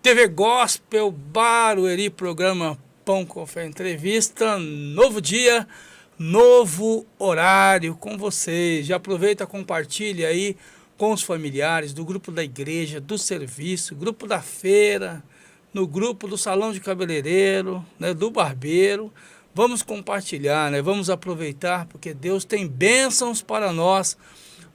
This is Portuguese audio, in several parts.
TV Gospel, Barueri, programa Pão com Fé Entrevista, novo dia, novo horário com vocês. Já aproveita, compartilha aí com os familiares do grupo da igreja, do serviço, grupo da feira, no grupo do salão de cabeleireiro, né, do barbeiro. Vamos compartilhar, né? Vamos aproveitar, porque Deus tem bênçãos para nós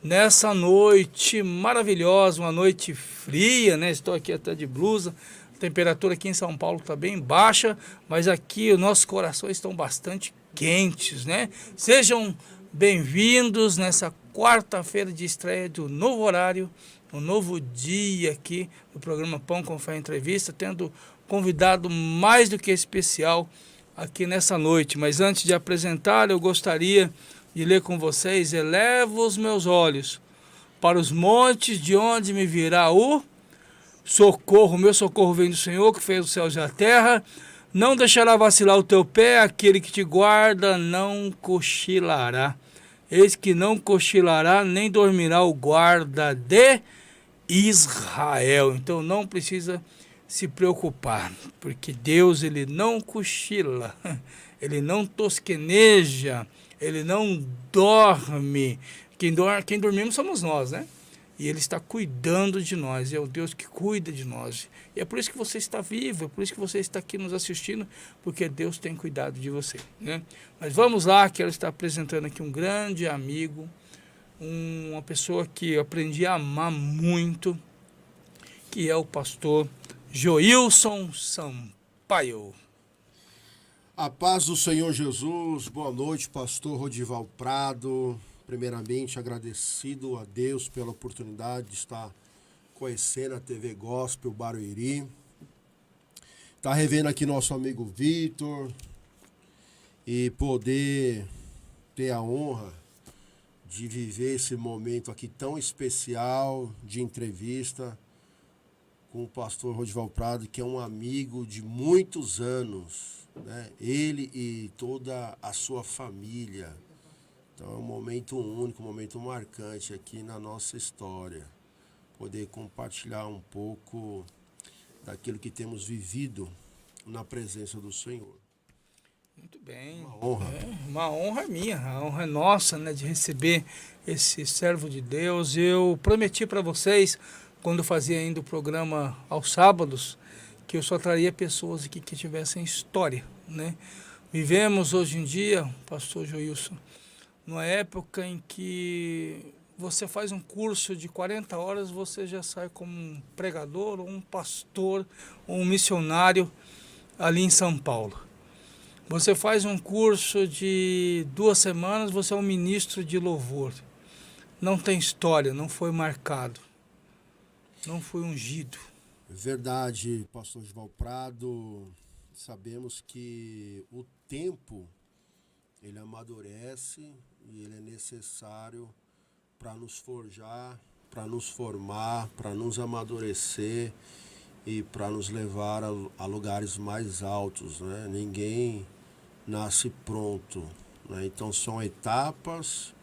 nessa noite maravilhosa, uma noite fria, né? Estou aqui até de blusa. A temperatura aqui em São Paulo está bem baixa, mas aqui os nossos corações estão bastante quentes, né? Sejam bem-vindos nessa quarta-feira de estreia do novo horário, um novo dia aqui do programa Pão com Fé Entrevista, tendo convidado mais do que especial aqui nessa noite. Mas antes de apresentar, eu gostaria de ler com vocês: elevo os meus olhos para os montes, de onde me virá o socorro. O meu socorro vem do Senhor, que fez os céus e a terra. Não deixará vacilar o teu pé, aquele que te guarda não cochilará. Eis que não cochilará, nem dormirá o guarda de Israel. Então não precisa se preocupar, porque Deus, ele não cochila, ele não tosqueneja, ele não dorme. Quem dormimos somos nós, né? E ele está cuidando de nós, é o Deus que cuida de nós. E é por isso que você está vivo, é por isso que você está aqui nos assistindo, porque Deus tem cuidado de você, né? Mas vamos lá, quero estar apresentando aqui um grande amigo, uma pessoa que eu aprendi a amar muito, que é o pastor Joilson Sampaio. A paz do Senhor Jesus, boa noite, pastor Rodival Prado. Primeiramente, agradecido a Deus pela oportunidade de estar conhecendo a TV Gospel Barueri. Tá revendo aqui nosso amigo Vitor e poder ter a honra de viver esse momento aqui tão especial de entrevista com o pastor Rodival Prado, que é um amigo de muitos anos, né? Ele e toda a sua família. Então é um momento único, um momento marcante aqui na nossa história. Poder compartilhar um pouco daquilo que temos vivido na presença do Senhor. Muito bem. Uma honra. Uma honra minha, a honra é nossa, né, de receber esse servo de Deus. Eu prometi para vocês, quando eu fazia ainda o programa aos sábados, que eu só traria pessoas aqui que tivessem história, né? Vivemos hoje em dia, pastor Joilson, numa época em que você faz um curso de 40 horas, você já sai como um pregador, ou um pastor, ou um missionário ali em São Paulo. Você faz um curso de 2 semanas, você é um ministro de louvor. Não tem história, não foi marcado, não foi ungido. Verdade, pastor João Prado. Sabemos que o tempo, ele amadurece e ele é necessário para nos forjar, para nos formar, para nos amadurecer e para nos levar a lugares mais altos, né? Ninguém nasce pronto, né? Então são etapas,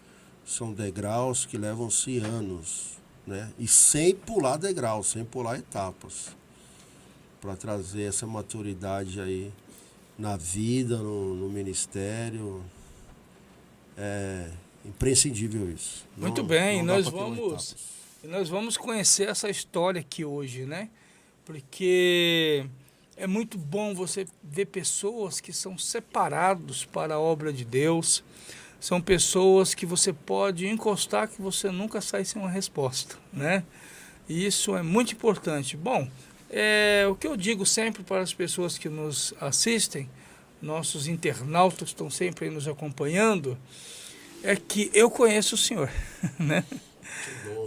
são degraus que levam-se anos, né? E sem pular degraus, sem pular etapas, para trazer essa maturidade aí na vida, no ministério. É imprescindível isso. Muito bem, nós vamos conhecer essa história aqui hoje, né? Porque é muito bom você ver pessoas que são separados para a obra de Deus. São pessoas que você pode encostar que você nunca sai sem uma resposta, né? E isso é muito importante. Bom, o que eu digo sempre para as pessoas que nos assistem, nossos internautas estão sempre aí nos acompanhando, é que eu conheço o senhor, né?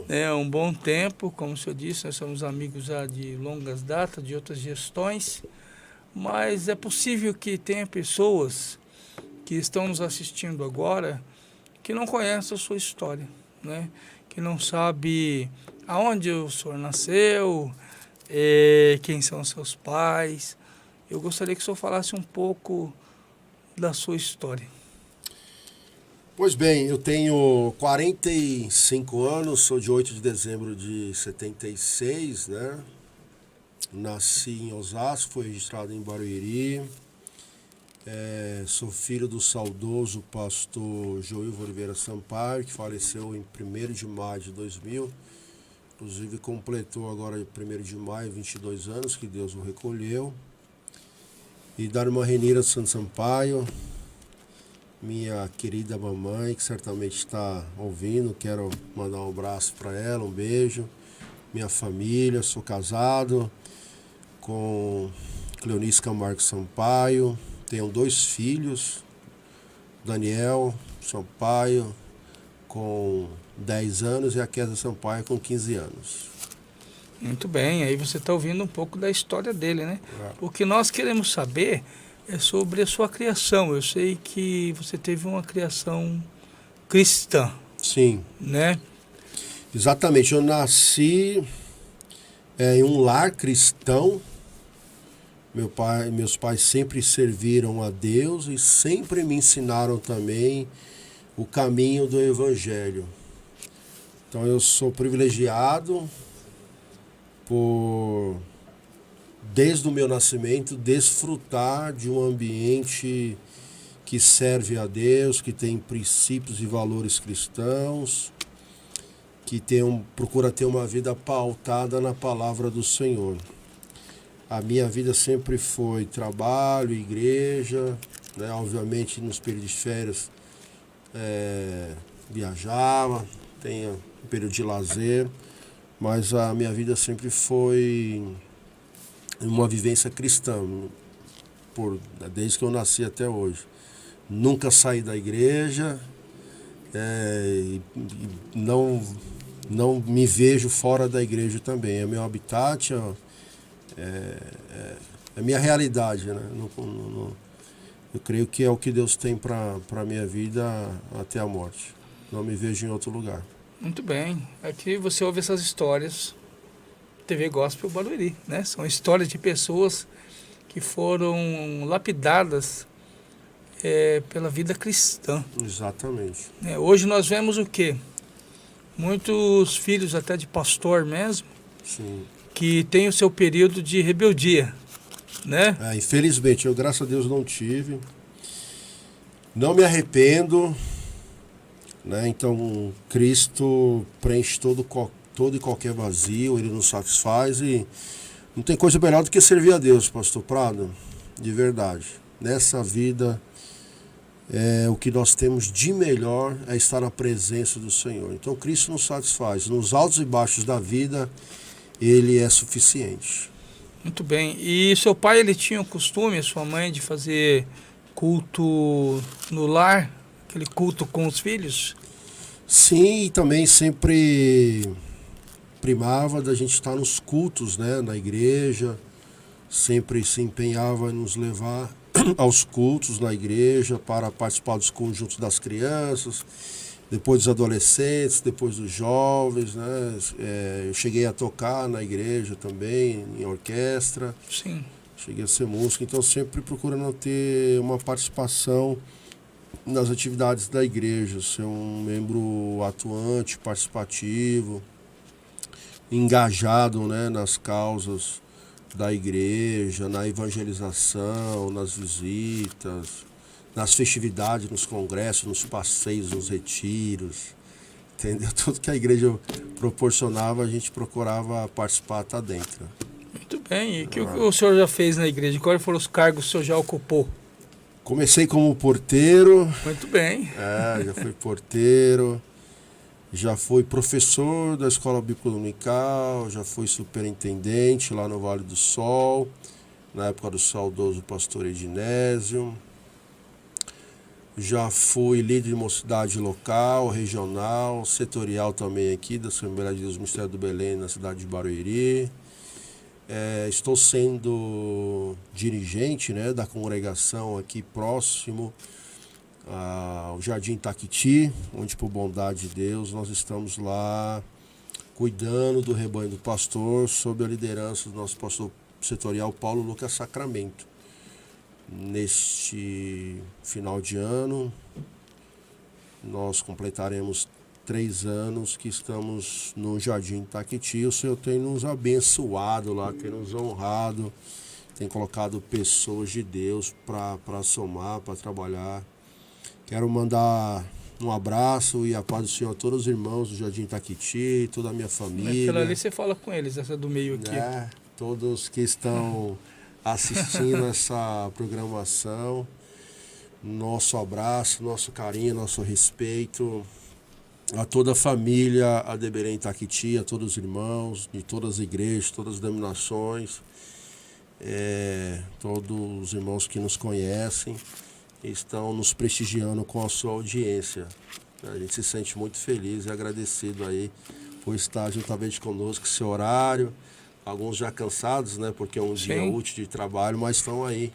É um bom tempo, como o senhor disse, nós somos amigos já de longas datas, de outras gestões, mas é possível que tenha pessoas que estão nos assistindo agora que não conhecem a sua história, né? Que não sabe aonde o senhor nasceu, quem são seus pais. Eu gostaria que o senhor falasse um pouco da sua história. Pois bem, eu tenho 45 anos, sou de 8 de dezembro de 76, né? Nasci em Osasco, fui registrado em Barueri. Sou filho do saudoso pastor Joilvo Oliveira Sampaio, que faleceu em 1º de maio de 2000. Inclusive completou agora, 1º de maio, 22 anos, que Deus o recolheu. E da irmã Renira Santos Sampaio, minha querida mamãe, que certamente está ouvindo, quero mandar um abraço para ela, um beijo. Minha família, sou casado com Cleonice Camargo Sampaio, tenho 2 filhos, Daniel Sampaio com 10 anos e a Kézia Sampaio com 15 anos. Muito bem, aí você está ouvindo um pouco da história dele, né? É. O que nós queremos saber é sobre a sua criação. Eu sei que você teve uma criação cristã, Sim, né? exatamente. Eu nasci em um lar cristão. Meus pais sempre serviram a Deus e sempre me ensinaram também o caminho do Evangelho. Então eu sou privilegiado por, desde o meu nascimento, desfrutar de um ambiente que serve a Deus, que tem princípios e valores cristãos, que procura ter uma vida pautada na palavra do Senhor. A minha vida sempre foi trabalho, igreja, né? Obviamente nos períodos de férias viajava, tem um período de lazer, mas a minha vida sempre foi uma vivência cristã, desde que eu nasci até hoje. Nunca saí da igreja, e não me vejo fora da igreja também. É meu habitat, é minha realidade, né? Eu creio que é o que Deus tem para a minha vida até a morte. Não me vejo em outro lugar. Muito bem. Aqui você ouve essas histórias, TV Gospel Barueri, né? São histórias de pessoas que foram lapidadas pela vida cristã. Exatamente. Hoje nós vemos o quê? Muitos filhos até de pastor mesmo, Sim. que tem o seu período de rebeldia, né? Infelizmente, eu graças a Deus não tive. Não me arrependo, né? Então, Cristo preenche todo e qualquer vazio, Ele nos satisfaz e não tem coisa melhor do que servir a Deus, pastor Prado, de verdade. Nessa vida, o que nós temos de melhor é estar na presença do Senhor. Então, Cristo nos satisfaz. Nos altos e baixos da vida, Ele é suficiente. Muito bem. E seu pai, ele tinha o costume, sua mãe, de fazer culto no lar? Aquele culto com os filhos? Sim, e também sempre primava da gente estar nos cultos, né, na igreja. Sempre se empenhava em nos levar aos cultos na igreja para participar dos conjuntos das crianças, depois dos adolescentes, depois dos jovens, né? Eu cheguei a tocar na igreja também, em orquestra. Sim. Cheguei a ser músico, então sempre procurando ter uma participação nas atividades da igreja, ser um membro atuante, participativo, engajado, né, nas causas da igreja, na evangelização, nas visitas, nas festividades, nos congressos, nos passeios, nos retiros, entendeu? Tudo que a igreja proporcionava, a gente procurava participar, tá dentro. Muito bem. E o que o senhor já fez na igreja? Quais foram os cargos que o senhor já ocupou? Comecei como porteiro. Muito bem. Já fui porteiro, já fui professor da Escola Bíblica Dominical, já fui superintendente lá no Vale do Sol, na época do saudoso pastor Edinésio. Já fui líder de mocidade local, regional, setorial também aqui da Assembleia de Deus Mistério do Belém, na cidade de Barueri. Estou sendo dirigente, né, da congregação aqui próximo ao Jardim Taquiti, onde, por bondade de Deus, nós estamos lá cuidando do rebanho do pastor, sob a liderança do nosso pastor setorial Paulo Lucas Sacramento. Neste final de ano, nós completaremos 3 anos que estamos no Jardim Itaquiti. O Senhor tem nos abençoado lá, tem nos honrado, tem colocado pessoas de Deus para somar, para trabalhar. Quero mandar um abraço e a paz do Senhor a todos os irmãos do Jardim Itaquiti, toda a minha família. Aquela ali você fala com eles, essa do meio aqui. Né? Todos que estão assistindo essa programação. Nosso abraço, nosso carinho, nosso respeito a toda a família Adeberém Itaquiti, a todos os irmãos de todas as igrejas, todas as denominações, todos os irmãos que nos conhecem estão nos prestigiando com a sua audiência. A gente se sente muito feliz e agradecido aí por estar juntamente conosco esse horário. Alguns já cansados, né, porque é um dia útil de trabalho, mas estão aí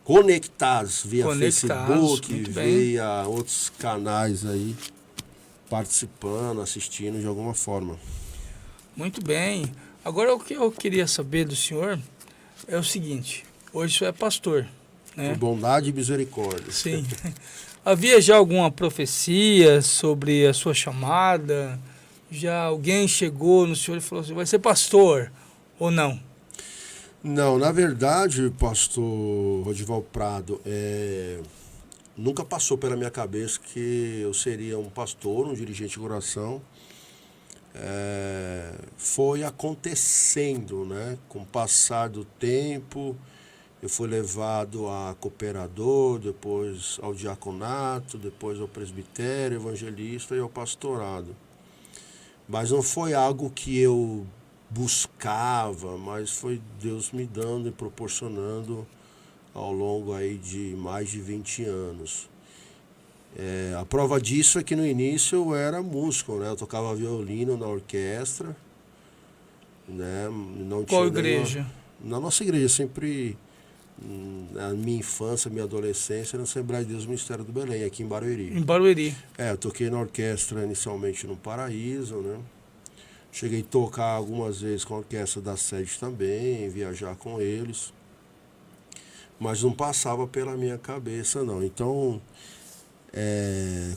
conectados via Facebook, via outros canais aí, participando, assistindo de alguma forma. Muito bem. Agora o que eu queria saber do senhor é o seguinte, hoje o senhor é pastor, né? Por bondade e misericórdia. Sim. Havia já alguma profecia sobre a sua chamada? Já alguém chegou no senhor e falou assim, vai ser pastor ou não? Não, na verdade, pastor Rodival Prado, nunca passou pela minha cabeça que eu seria um pastor, um dirigente de oração. Foi acontecendo, né? Com o passar do tempo, eu fui levado a cooperador, depois ao diaconato, depois ao presbitério, evangelista e ao pastorado. Mas não foi algo que eu buscava, mas foi Deus me dando e proporcionando ao longo aí de mais de 20 anos. A prova disso é que no início eu era músico, né? Eu tocava violino na orquestra, né? Não Qual tinha igreja? Na nossa igreja, sempre na minha infância, minha adolescência, na Assembleia de Deus Ministério do Belém, aqui em Barueri. Em Barueri. Eu toquei na orquestra inicialmente no Paraíso, né? Cheguei a tocar algumas vezes com a orquestra da sede também, viajar com eles, mas não passava pela minha cabeça, não. Então,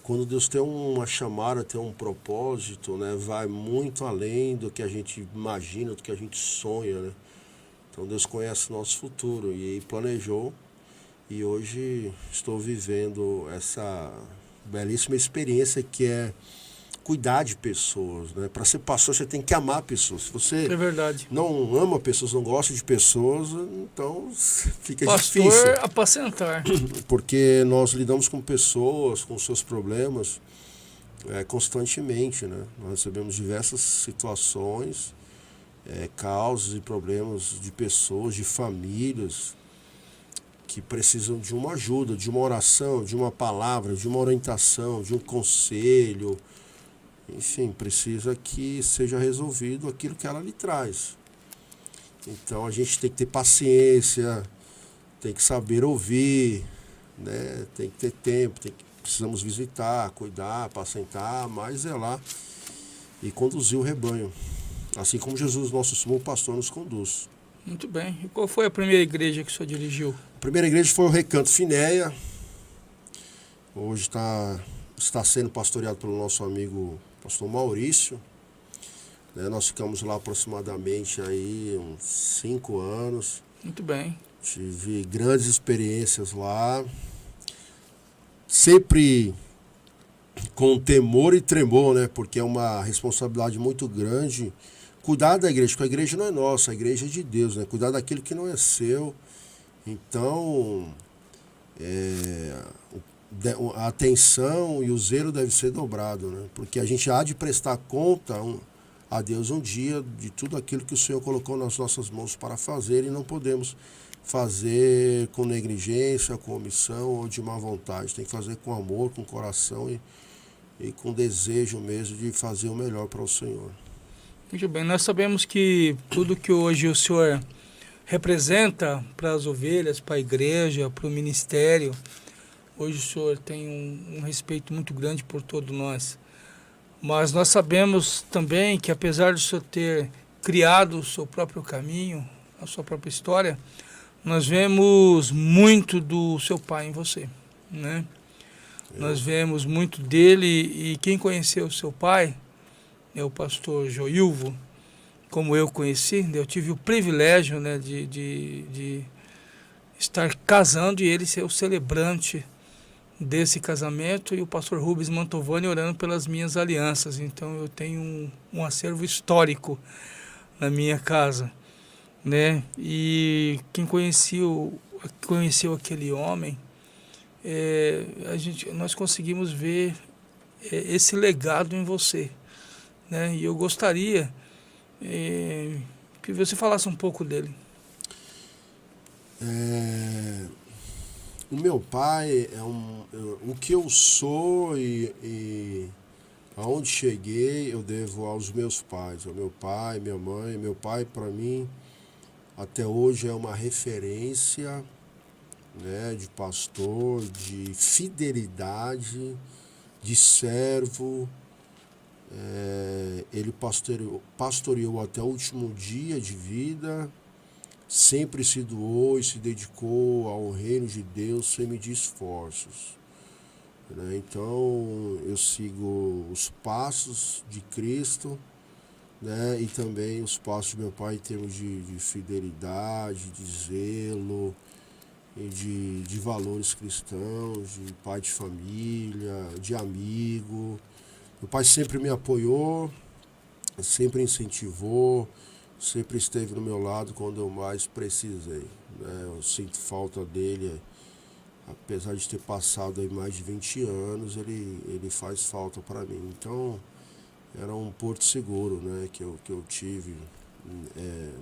quando Deus tem uma chamada, tem um propósito, né, vai muito além do que a gente imagina, do que a gente sonha, né? Então, Deus conhece o nosso futuro e planejou, e hoje estou vivendo essa belíssima experiência que é cuidar de pessoas, né? Para ser pastor, você tem que amar pessoas. Se você não ama pessoas, não gosta de pessoas, então fica difícil. Pastor apacentar. Porque nós lidamos com pessoas, com seus problemas, constantemente, né? Nós recebemos diversas situações, causas e problemas de pessoas, de famílias, que precisam de uma ajuda, de uma oração, de uma palavra, de uma orientação, de um conselho. Enfim, precisa que seja resolvido aquilo que ela lhe traz. Então a gente tem que ter paciência, tem que saber ouvir, né? Tem que ter tempo, precisamos visitar, cuidar, apacentar, mas zelar e conduzir o rebanho. Assim como Jesus, nosso sumo pastor, nos conduz. Muito bem. E qual foi a primeira igreja que o senhor dirigiu? A primeira igreja foi o Recanto Finéia. Hoje está sendo pastoreado pelo nosso amigo pastor Maurício, né? Nós ficamos lá aproximadamente aí uns 5 anos. Muito bem. Tive grandes experiências lá, sempre com temor e tremor, né? Porque é uma responsabilidade muito grande cuidar da igreja, porque a igreja não é nossa, a igreja é de Deus, né? Cuidar daquilo que não é seu. Então, a atenção e o zelo deve ser dobrado, né? Porque a gente há de prestar conta a Deus um dia de tudo aquilo que o Senhor colocou nas nossas mãos para fazer, e não podemos fazer com negligência, com omissão ou de má vontade. Tem que fazer com amor, com coração e com desejo mesmo de fazer o melhor para o Senhor. Muito bem, nós sabemos que tudo que hoje o senhor representa para as ovelhas, para a igreja, para o ministério, hoje o senhor tem um respeito muito grande por todos nós. Mas nós sabemos também que, apesar do senhor ter criado o seu próprio caminho, a sua própria história, nós vemos muito do seu pai em você, né? Nós vemos muito dele, e quem conheceu o seu pai é o pastor Joilvo, como eu conheci. Eu tive o privilégio, né, de estar casando e ele ser o celebrante desse casamento, e o pastor Rubens Mantovani orando pelas minhas alianças. Então eu tenho um acervo histórico na minha casa, né? E quem conheceu aquele homem, nós conseguimos ver esse legado em você, né? E eu gostaria que você falasse um pouco dele. O meu pai o que eu sou e aonde cheguei eu devo aos meus pais, ao meu pai, minha mãe. Meu pai, para mim, até hoje é uma referência, né, de pastor, de fidelidade, de servo. Ele pastoreou até o último dia de vida, sempre se doou e se dedicou ao reino de Deus sem medir esforços, né? Então eu sigo os passos de Cristo, né? E também os passos de meu pai em termos de fidelidade, de zelo e de valores cristãos, de pai de família, de amigo. Meu pai sempre me apoiou, sempre incentivou, sempre esteve no meu lado quando eu mais precisei, né? Eu sinto falta dele, apesar de ter passado aí mais de 20 anos, ele faz falta para mim. Então, era um porto seguro, né, que eu tive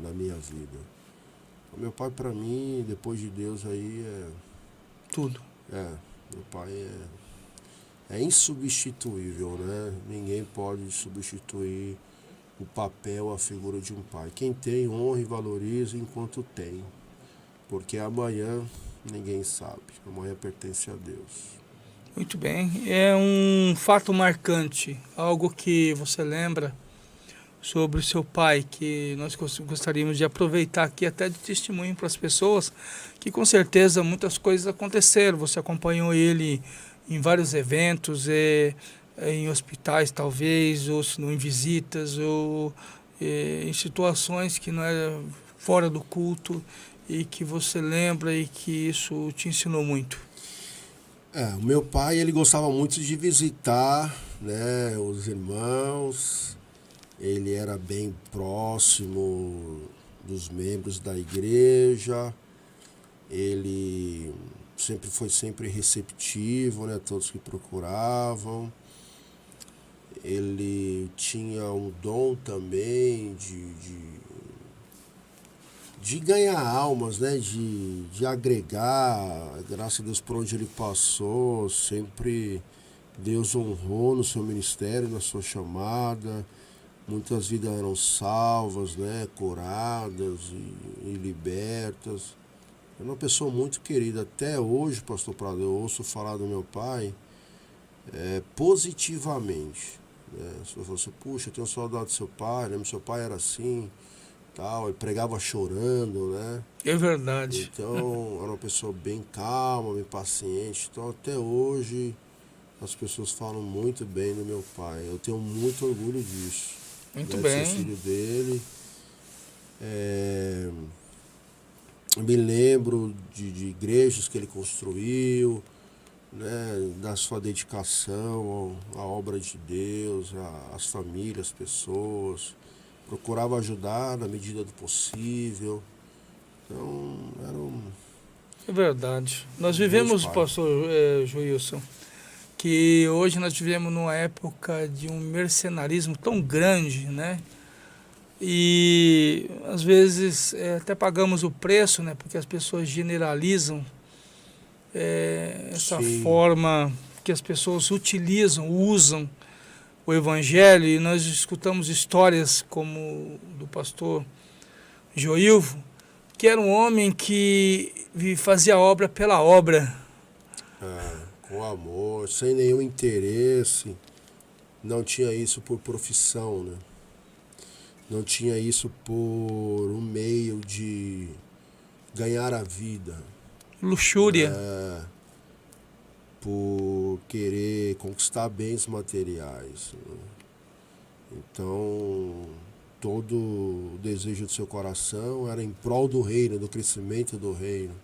na minha vida. O meu pai, para mim, depois de Deus, aí Tudo. Meu pai é insubstituível, né? Ninguém pode substituir o papel, a figura de um pai. Quem tem, honra e valoriza enquanto tem, porque amanhã ninguém sabe. Amanhã pertence a Deus. Muito bem. É um fato marcante, algo que você lembra sobre o seu pai, que nós gostaríamos de aproveitar aqui até de testemunho para as pessoas, que com certeza muitas coisas aconteceram. Você acompanhou ele em vários eventos, em hospitais talvez, ou se não em visitas, ou em situações que não eram fora do culto, e que você lembra e que isso te ensinou muito. O meu pai, ele gostava muito de visitar, né, os irmãos. Ele era bem próximo dos membros da igreja. Ele foi receptivo, né, a todos que procuravam. Ele tinha um dom também de ganhar almas, né, de agregar. Graças a Deus, por onde ele passou, sempre Deus honrou no seu ministério, na sua chamada. Muitas vidas eram salvas, né, curadas e libertas. É uma pessoa muito querida. Até hoje, pastor Prado, eu ouço falar do meu pai positivamente, né? Você fala assim, puxa, eu tenho saudade do seu pai, né? Seu pai era assim, tal. Ele pregava chorando, né? É verdade. Então, era uma pessoa bem calma, bem paciente. Então, até hoje, as pessoas falam muito bem do meu pai. Eu tenho muito orgulho disso. Muito De bem. ser filho dele. Eu me lembro de igrejas que ele construiu, né, da sua dedicação à obra de Deus, às famílias, às pessoas. Procurava ajudar na medida do possível. Então, era um... É verdade. Nós vivemos, pastor Joilson, que hoje nós vivemos numa época de um mercenarismo tão grande, né? E às vezes até pagamos o preço, né? Porque as pessoas generalizam essa Sim. forma que as pessoas usam o evangelho, e nós escutamos histórias como do pastor Joilvo, que era um homem que fazia obra pela obra. Com amor, sem nenhum interesse. Não tinha isso por profissão, né? Não tinha isso por um meio de ganhar a vida. Luxúria. por querer conquistar bens materiais, né? Então, todo o desejo do seu coração era em prol do reino, do crescimento do reino.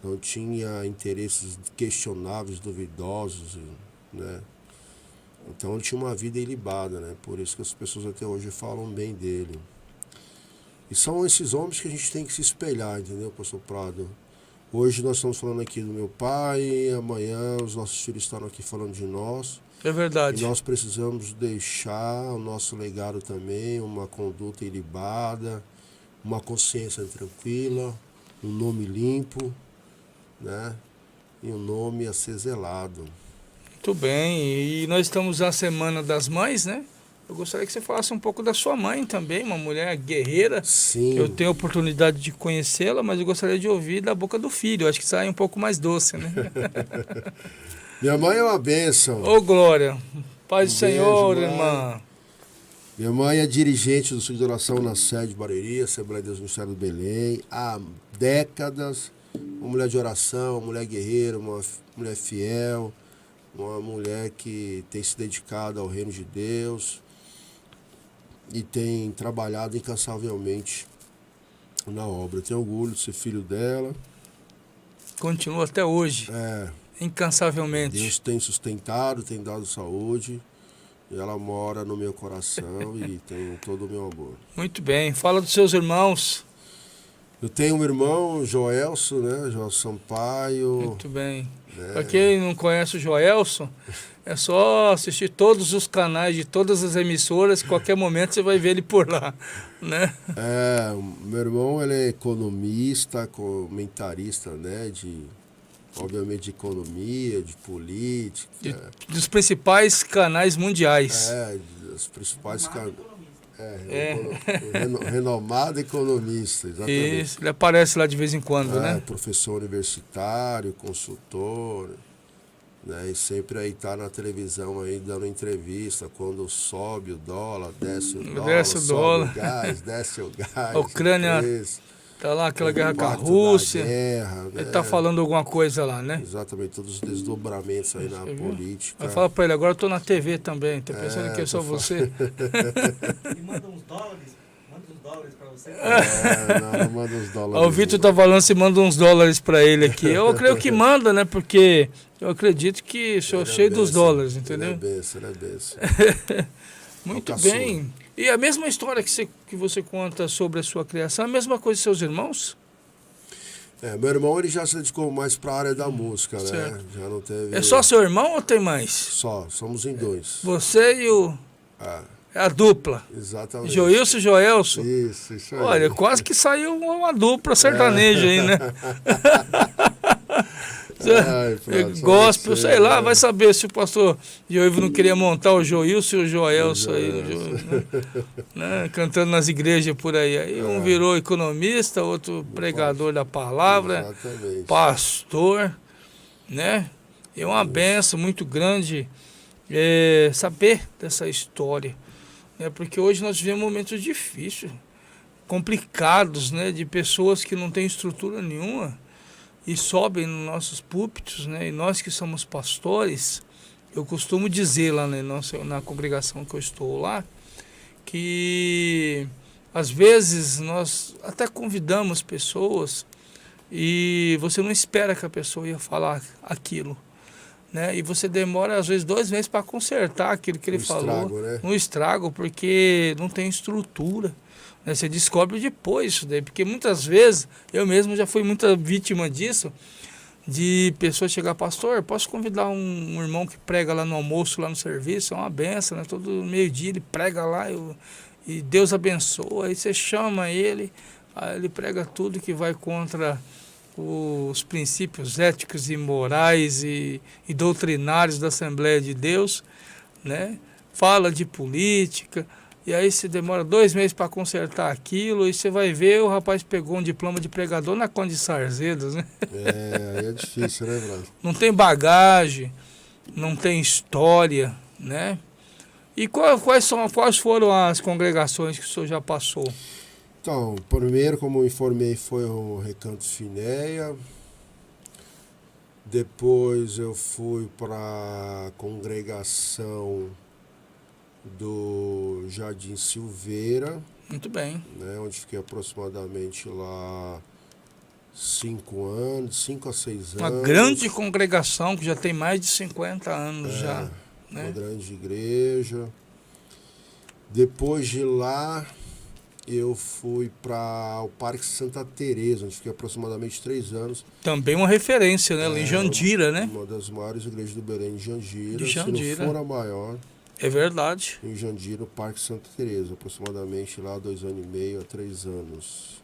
Não tinha interesses questionáveis, duvidosos, né? Então ele tinha uma vida ilibada, né? Por isso que as pessoas até hoje falam bem dele. E são esses homens que a gente tem que se espelhar, entendeu, pastor Prado? Hoje nós estamos falando aqui do meu pai, amanhã os nossos filhos estarão aqui falando de nós. É verdade. E nós precisamos deixar o nosso legado também, uma conduta ilibada, uma consciência tranquila, um nome limpo, né? E um nome a ser zelado. Muito bem. E nós estamos na Semana das Mães, né? Eu gostaria que você falasse um pouco da sua mãe também, uma mulher guerreira. Sim. Eu tenho a oportunidade de conhecê-la, mas eu gostaria de ouvir da boca do filho. Acho que sai um pouco mais doce, né? Minha mãe é uma bênção. Ô, Glória. Paz do Um Senhor, beijo, mãe. irmã. Minha mãe é dirigente do Centro de Oração na sede de Barueri, Assembleia de Deus no Estado do Belém, há décadas. Uma mulher de oração, uma mulher guerreira, uma mulher fiel, uma mulher que tem se dedicado ao reino de Deus e tem trabalhado incansavelmente na obra. Eu tenho orgulho de ser filho dela. Continua até hoje, incansavelmente. Deus tem sustentado, tem dado saúde. E ela mora no meu coração e tem todo o meu amor. Muito bem. Fala dos seus irmãos. Eu tenho um irmão, Joelso, né? Joel Sampaio. Muito bem. Né? Para quem não conhece o Joelson, é só assistir todos os canais de todas as emissoras, qualquer momento você vai ver ele por lá, né? Meu irmão, ele é economista, comentarista, né? Obviamente de economia, de política. Dos principais canais mundiais. Dos principais canais. Renomado economista, exatamente. Isso, ele aparece lá de vez em quando, né? Professor universitário, consultor, né? E sempre aí tá na televisão aí dando entrevista, quando sobe o dólar, desce o dólar, sobe o gás, desce o gás. A Ucrânia tá lá, aquela guerra com a Rússia. Ele tá falando alguma coisa lá, né? Exatamente, todos os desdobramentos aí na política. Aí fala pra ele, agora eu tô na TV também, tá pensando que é só você? E manda uns dólares pra você. Não manda uns dólares. O Vitor tá falando se manda uns dólares pra ele aqui. Eu creio que manda, né? Porque eu acredito que sou cheio dos dólares, entendeu? Ele é benção. Muito bem. E a mesma história que você conta sobre a sua criação, a mesma coisa dos seus irmãos? Meu irmão ele já se dedicou mais para a área da música, né? Certo. Já não teve... É só seu irmão ou tem mais? Só, somos em dois. Você e o... É a dupla. Exatamente. Joilson e Joelson. Isso aí. Olha, quase que saiu uma dupla sertaneja aí, né? Gospel, sei lá, vai saber se o pastor Joilson não queria montar o Joilson e o Joelson aí, né? Cantando nas igrejas por aí. Aí um virou economista, outro pregador da palavra, pastor, né? É uma benção muito grande saber dessa história, né? Porque hoje nós vivemos momentos difíceis, complicados, né? De pessoas que não têm estrutura nenhuma e sobem nos nossos púlpitos, né? E nós que somos pastores, eu costumo dizer lá na congregação que eu estou lá, que às vezes nós até convidamos pessoas e você não espera que a pessoa ia falar aquilo, né? E você demora às vezes 2 meses para consertar aquilo que ele falou, né? Um estrago, porque não tem estrutura. Você descobre depois isso daí, porque muitas vezes, eu mesmo já fui muita vítima disso, de pessoas chegar, pastor, posso convidar um irmão que prega lá no almoço, lá no serviço, é uma benção, né? Todo meio-dia ele prega lá e Deus abençoa, aí você chama ele, aí ele prega tudo que vai contra os princípios éticos e morais e doutrinários da Assembleia de Deus, né? Fala de política. E aí você demora 2 meses para consertar aquilo e você vai ver, o rapaz pegou um diploma de pregador na Conde de Sarzedas, né? É difícil, né, Brás? Não tem bagagem, não tem história, né? E quais foram as congregações que o senhor já passou? Então, primeiro, como eu informei, foi o Recanto Finéia. Depois eu fui para a congregação do Jardim Silveira, Muito bem. né, onde fiquei aproximadamente lá 5 a 6 Uma anos. grande congregação que já tem mais de 50 anos já. Uma Né? grande igreja. Depois de lá, eu fui para o Parque Santa Teresa, onde fiquei aproximadamente 3 anos. Também uma referência, né? Lá em Jandira, né? Uma das maiores igrejas do Belém, de Jandira. De Jandira. Se não for a maior, É verdade. em Jandira, no Parque Santa Teresa, aproximadamente lá 2 anos e meio a 3 anos.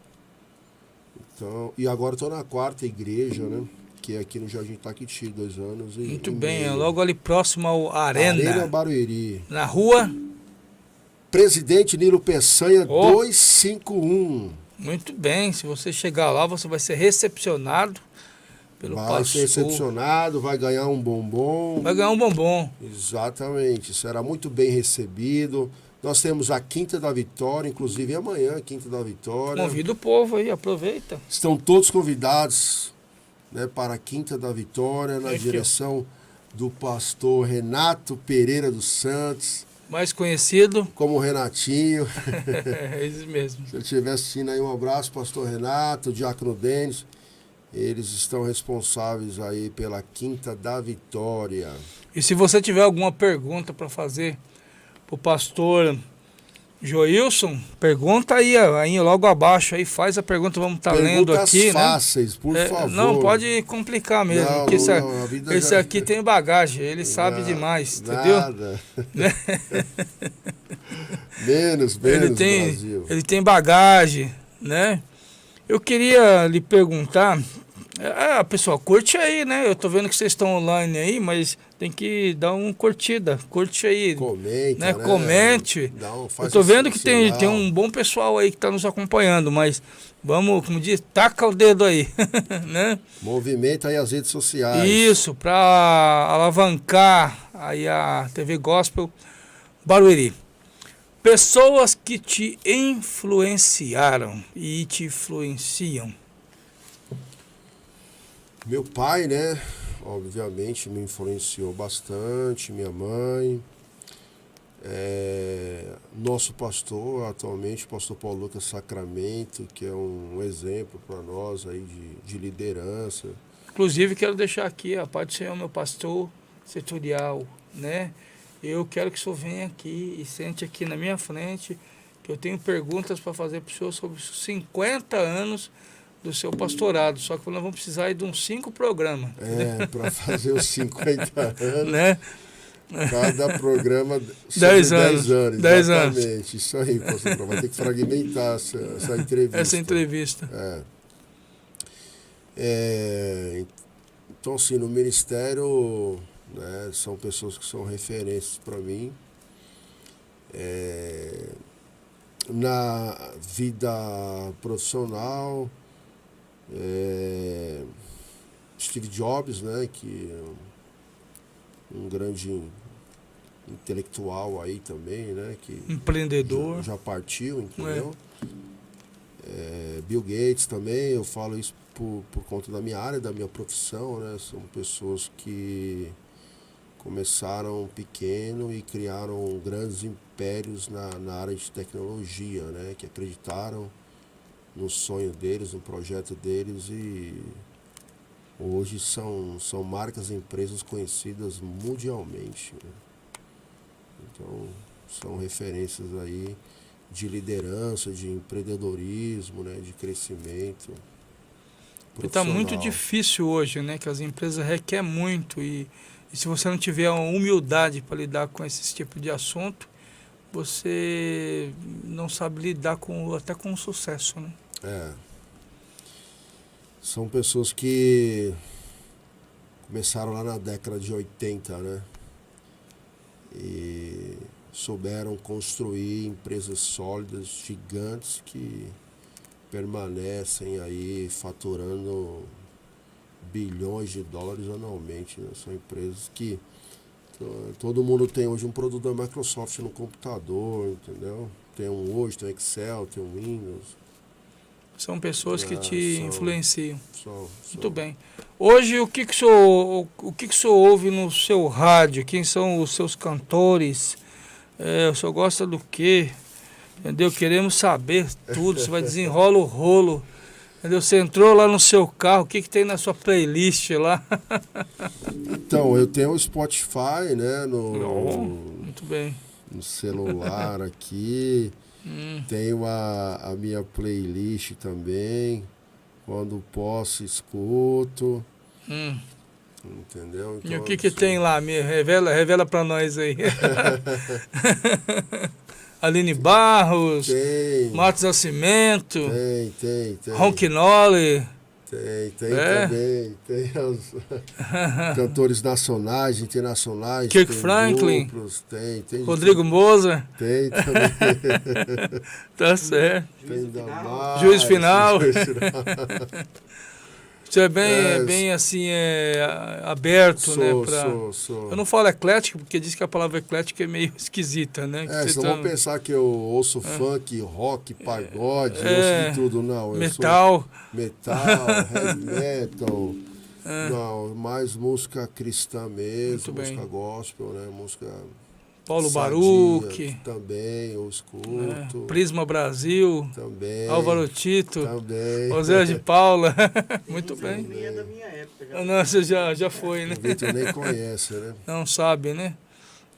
Então, e agora estou na quarta igreja, né? Que é aqui no Jardim Taquiti, 2 anos Muito e bem. É meio. logo ali próximo ao Arena. Barueri. Na rua. Presidente Nilo Peçanha, Ó. 251. Muito bem. Se você chegar lá, você vai ser recepcionado pelo Vai pastor. ser recepcionado, vai ganhar um bombom. Vai ganhar um bombom. Exatamente, será muito bem recebido. Nós temos a Quinta da Vitória, inclusive amanhã, a Quinta da Vitória. Convida o povo aí, aproveita. Estão todos convidados, né, para a Quinta da Vitória, na Aqui, ó. direção do pastor Renato Pereira dos Santos, Mais conhecido. como Renatinho. É isso mesmo. Se ele estiver assistindo aí, um abraço, pastor Renato, Diácono Denis. Eles estão responsáveis aí pela Quinta da Vitória. E se você tiver alguma pergunta para fazer pro pastor Joilson, pergunta aí, ó, aí logo abaixo aí, faz a pergunta, vamos estar lendo Perguntas aqui, fáceis, por né? favor. Não, pode complicar mesmo, Não, porque não, a vida esse já- aqui tem bagagem, ele sabe demais, entendeu? Nada. Né? Menos, Brasil. ele tem bagagem, né? Eu queria lhe perguntar, pessoal, curte aí, né? Eu tô vendo que vocês estão online aí, mas tem que dar uma curtida, curte aí, Comenta, né? né? Comente. Faz Eu tô vendo esse que tem sinal. um bom pessoal aí que tá nos acompanhando, mas vamos, como diz, taca o dedo aí, né? Movimenta aí as redes sociais. Isso, para alavancar aí a TV Gospel Barueri. Pessoas que te influenciaram e te influenciam. Meu pai, né? Obviamente me influenciou bastante, minha mãe. Nosso pastor, atualmente, o pastor Paulo Lucas Sacramento, que é um exemplo para nós aí de liderança. Inclusive, quero deixar aqui, a paz do Senhor, meu pastor setorial, né? Eu quero que o senhor venha aqui e sente aqui na minha frente, que eu tenho perguntas para fazer para o senhor sobre os 50 anos do seu pastorado. Só que nós vamos precisar aí de uns 5 programas. Para fazer os 50 anos. Né? Cada programa 10 sobre anos. 10 anos. 10 anos. Exatamente. Isso aí, pastor. Vai ter que fragmentar essa entrevista. Essa entrevista. Então, assim, no ministério, né, são pessoas que são referências para mim. Na vida profissional, Steve Jobs, né, que é um grande intelectual aí também, né, que Empreendedor. já partiu, entendeu? Bill Gates também, eu falo isso por conta da minha área, da minha profissão, né? São pessoas que começaram pequeno e criaram grandes impérios na área de tecnologia, né? Que acreditaram no sonho deles, no projeto deles e hoje são marcas e empresas conhecidas mundialmente, né? Então, são referências aí de liderança, de empreendedorismo, né, de crescimento Porque está muito profissional. difícil hoje, né? Que as empresas requerem muito e se você não tiver uma humildade para lidar com esse tipo de assunto, você não sabe lidar até com o sucesso, né? São pessoas que começaram lá na década de 80, né? E souberam construir empresas sólidas, gigantes, que permanecem aí faturando bilhões de dólares anualmente, né? São empresas que todo mundo tem hoje um produto da Microsoft no computador, entendeu? Tem um Word, tem um Excel, tem um Windows. São pessoas que Ah, te são. influenciam. Sou. Muito bem. Hoje, o que o senhor ouve no seu rádio? Quem são os seus cantores? O senhor gosta do quê? Entendeu? Queremos saber tudo. Você vai desenrola o rolo. Entendeu? Você entrou lá no seu carro, o que tem na sua playlist lá? Então, eu tenho o Spotify, né, Muito bem. no celular aqui. Tenho a minha playlist também. Quando posso, escuto. Entendeu? E o Então, que tem lá? Revela pra nós aí. Aline Barros, Tem. Marcos Nascimento, Tem. Ronquinoli. Tem É? também. Tem os cantores nacionais, internacionais. Kirk tem Franklin. Grupos, tem de Rodrigo tudo. Moza. Tem também. Tá certo. Tem Damares, Juiz final. Juiz final. Você é bem assim, aberto, né? Sou. Eu não falo eclético, porque diz que a palavra eclético é meio esquisita, né? Vocês não vão pensar que eu ouço funk, rock, pagode, ouço de tudo, não. Eu metal. sou metal, heavy metal. Não, mais música cristã mesmo, Muito bem. música gospel, né? Música Paulo sadia, Baruch. também, eu escuto. Prisma Brasil. Também. Álvaro Tito. Também. José de Paula. Muito bem. Nem é da minha época. Já. Não, você já foi, né? O Vitor nem conhece, né? Não sabe, né?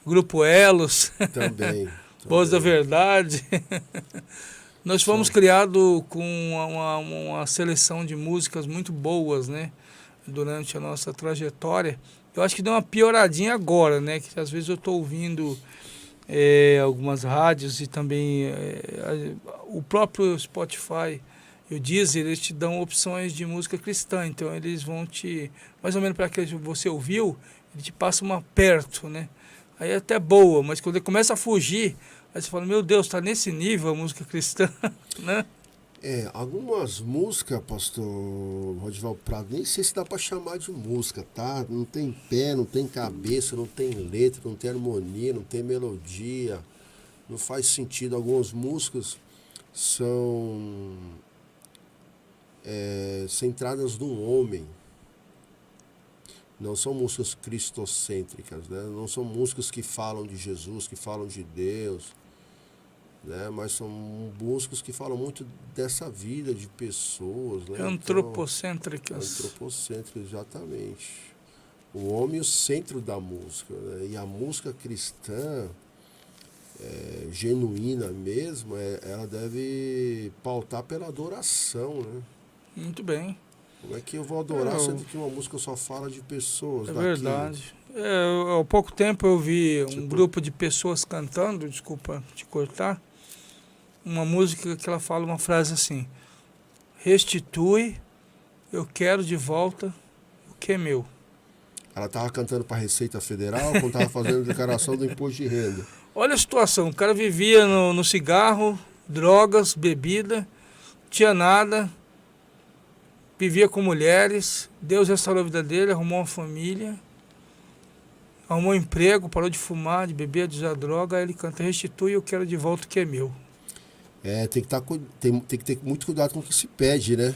Grupo Elos. Também. Voz da Verdade. Nós fomos criados com uma seleção de músicas muito boas, né? Durante a nossa trajetória. Eu acho que deu uma pioradinha agora, né? Que às vezes eu estou ouvindo algumas rádios e também o próprio Spotify e o Deezer, eles te dão opções de música cristã. Então eles vão te, mais ou menos para aquilo que você ouviu, ele te passa uma perto, né? Aí é até boa, mas quando ele começa a fugir, aí você fala, meu Deus, está nesse nível a música cristã, né? Algumas músicas, pastor Rodival Prado, nem sei se dá para chamar de música, tá? Não tem pé, não tem cabeça, não tem letra, não tem harmonia, não tem melodia, não faz sentido. Algumas músicas são centradas num homem, não são músicas cristocêntricas, né? Não são músicas que falam de Jesus, que falam de Deus, né? Mas são músicas que falam muito dessa vida de pessoas, né? Antropocêntricas. Antropocêntricas, exatamente. O homem é o centro da música, né? E a música cristã, genuína mesmo, ela deve pautar pela adoração, né? Muito bem. Como é que eu vou adorar sendo que uma música só fala de pessoas? É daquilo? verdade. Há pouco tempo eu vi um grupo de pessoas cantando, desculpa te cortar, uma música que ela fala uma frase assim: restitui, eu quero de volta o que é meu. Ela estava cantando para a Receita Federal quando estava fazendo declaração do imposto de renda. Olha a situação, o cara vivia no cigarro, drogas, bebida, não tinha nada, vivia com mulheres, Deus restaurou a vida dele, arrumou uma família, arrumou um emprego, parou de fumar, de beber, de usar droga, aí ele canta, restitui, eu quero de volta o que é meu. Tem que ter muito cuidado com o que se pede, né?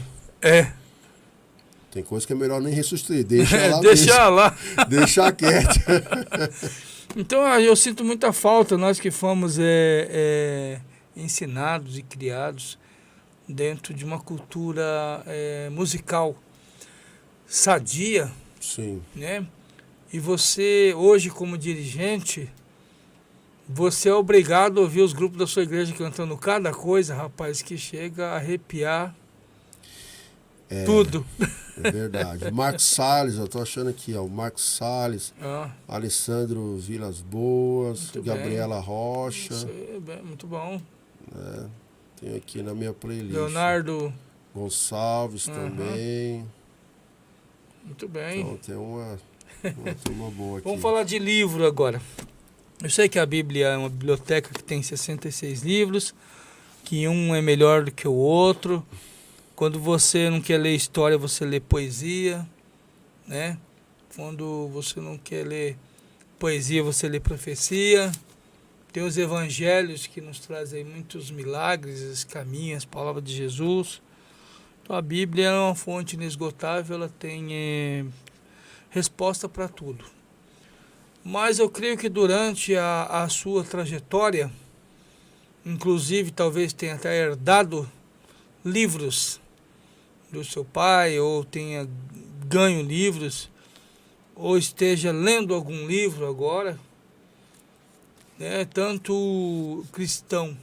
Tem coisa que é melhor nem ressuscitar, deixa lá. Deixa lá. Deixa quieto. Então eu sinto muita falta, nós que fomos ensinados e criados dentro de uma cultura musical sadia, Sim. né? E você, hoje como dirigente, você é obrigado a ouvir os grupos da sua igreja cantando cada coisa, rapaz, que chega a arrepiar tudo. É verdade. Marcos Salles, eu tô achando aqui, ó, o Marcos Salles, Alessandro Vilas Boas, Muito Gabriela bem. Rocha. Isso é muito bom. Tem aqui na minha playlist. Leonardo Gonçalves também. Muito bem. Então tem uma turma boa aqui. Vamos falar de livro agora. Eu sei que a Bíblia é uma biblioteca que tem 66 livros, que um é melhor do que o outro. Quando você não quer ler história, você lê poesia, né? Quando você não quer ler poesia, você lê profecia. Tem os evangelhos que nos trazem muitos milagres, os caminhos, as palavras de Jesus. Então, a Bíblia é uma fonte inesgotável, ela tem resposta para tudo. Mas eu creio que durante a sua trajetória, inclusive talvez tenha até herdado livros do seu pai, ou tenha ganho livros, ou esteja lendo algum livro agora, né, tanto cristão,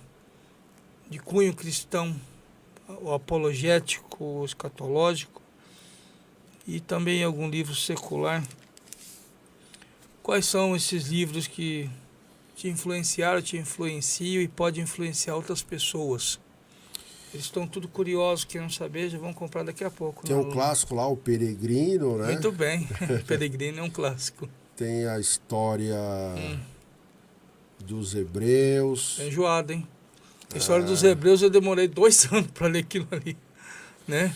de cunho cristão, o apologético, o escatológico, e também algum livro secular. Quais são esses livros que te influenciaram, te influenciam e podem influenciar outras pessoas? Eles estão tudo curiosos, querendo saber, já vão comprar daqui a pouco. Tem um clássico lá, o Peregrino, né? Muito bem, Peregrino é um clássico. Tem a história dos Hebreus. É enjoado, hein? A história dos Hebreus eu demorei 2 anos para ler aquilo ali, né?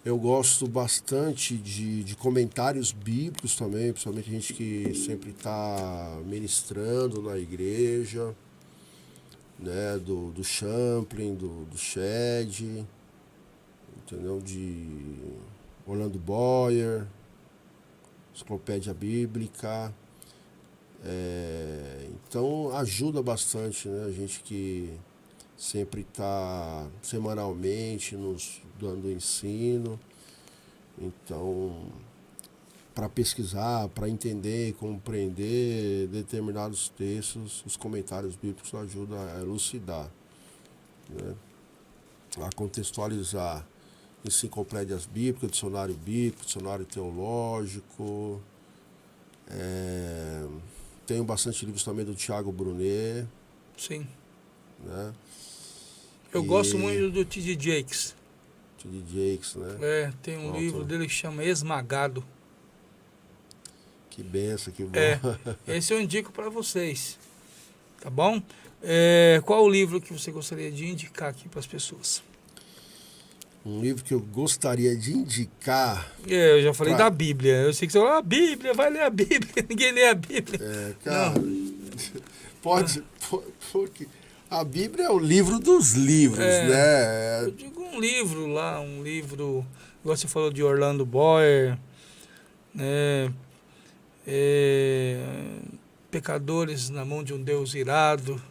Eu gosto bastante de comentários bíblicos também, principalmente a gente que sempre está ministrando na igreja, né? Do Champlin, do Shedd, entendeu? De Orlando Boyer, Enciclopédia Bíblica. Então ajuda bastante, né? A gente que sempre está semanalmente nos dando ensino. Então, para pesquisar, para entender, compreender determinados textos, os comentários bíblicos ajudam a elucidar, né? A contextualizar enciclopédias bíblicas, dicionário teológico. Tenho bastante livros também do Tiago Brunet. Sim. Né? Eu gosto muito do T.D. Jakes. T.D. Jakes, né? Tem um livro dele que chama Esmagado. Que benção, que bom. Esse eu indico para vocês, tá bom? Qual o livro que você gostaria de indicar aqui para as pessoas? Um livro que eu gostaria de indicar... Eu já falei da Bíblia. Eu sei que você fala, a Bíblia, vai ler a Bíblia. Ninguém lê a Bíblia. Cara, pode... Porque a Bíblia é o livro dos livros, né? Eu digo um livro lá, igual você falou de Orlando Boyer, né? Pecadores na mão de um Deus irado.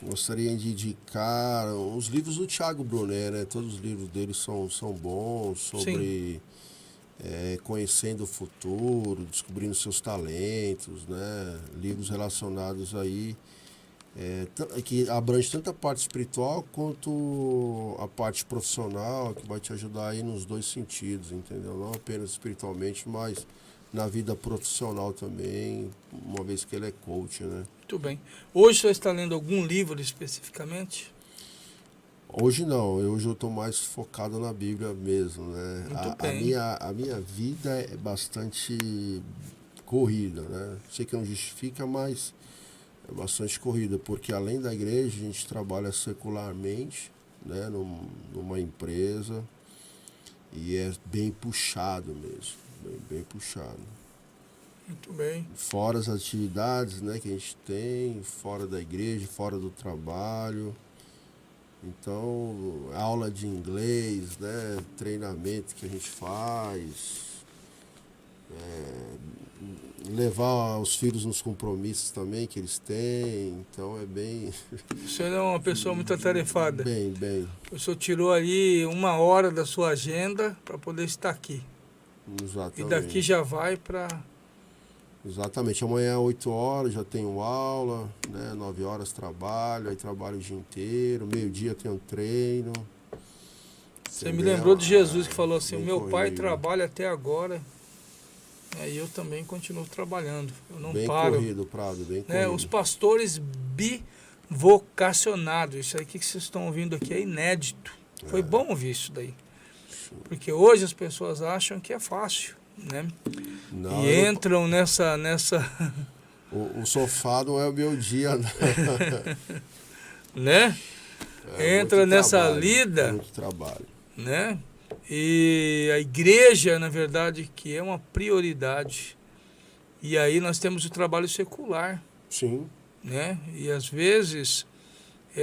Gostaria de indicar os livros do Tiago Brunet, né? Todos os livros dele são bons, sobre conhecendo o futuro, descobrindo seus talentos, né? Livros relacionados aí, que abrange tanto a parte espiritual quanto a parte profissional, que vai te ajudar aí nos dois sentidos, entendeu? Não apenas espiritualmente, mas na vida profissional também, uma vez que ele é coach, né? Muito bem. Hoje você está lendo algum livro especificamente? Hoje não, hoje eu estou mais focado na Bíblia mesmo, né? Muito bem. A minha vida é bastante corrida, né? Sei que não justifica, mas é bastante corrida, porque além da igreja a gente trabalha secularmente, né? Numa empresa, e é bem puxado mesmo, bem puxado. Muito bem. Fora as atividades, né, que a gente tem, fora da igreja, fora do trabalho. Então, aula de inglês, né, treinamento que a gente faz, levar os filhos nos compromissos também que eles têm. Então é bem... O senhor é uma pessoa muito atarefada. Bem. O senhor tirou ali 1 hora da sua agenda para poder estar aqui. Exatamente. E daqui já vai para... Exatamente. Amanhã, 8 horas, já tenho aula, né? 9 horas trabalho, aí trabalho o dia inteiro, meio-dia tenho treino. Você me lembrou de Jesus que falou assim, o meu pai corrido. trabalha até agora, e eu também continuo trabalhando. Eu não Bem paro. corrido, Prado, bem Né? corrido. Os pastores bivocacionados, isso aí que vocês estão ouvindo aqui é inédito. Foi bom ouvir isso daí. Porque hoje as pessoas acham que é fácil, né? Não, e entram nessa... O sofá não é o meu dia, não. né? Entra muito nessa trabalho, lida, muito trabalho. né? E a igreja, na verdade, que é uma prioridade. E aí nós temos o trabalho secular, Sim. né? E às vezes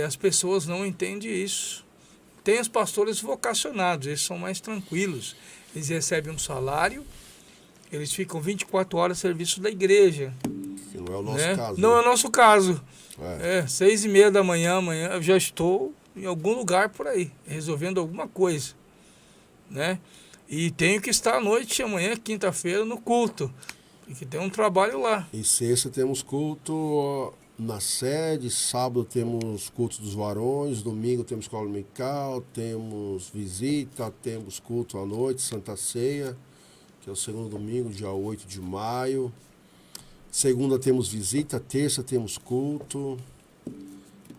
As pessoas não entendem isso. Tem os pastores vocacionados, eles são mais tranquilos. Eles recebem um salário, eles ficam 24 horas a serviço da igreja. Que não é o nosso Né? caso. Não né? é o nosso caso. É. 6h30 da manhã, amanhã eu já estou em algum lugar por aí, resolvendo alguma coisa. Né? E tenho que estar à noite, amanhã, quinta-feira, no culto. Porque tem um trabalho lá. E sexta temos culto na sede, sábado temos culto dos varões, domingo temos escola dominical, temos visita, temos culto à noite, Santa Ceia, que é o segundo domingo, dia 8 de maio. Segunda temos visita, terça temos culto.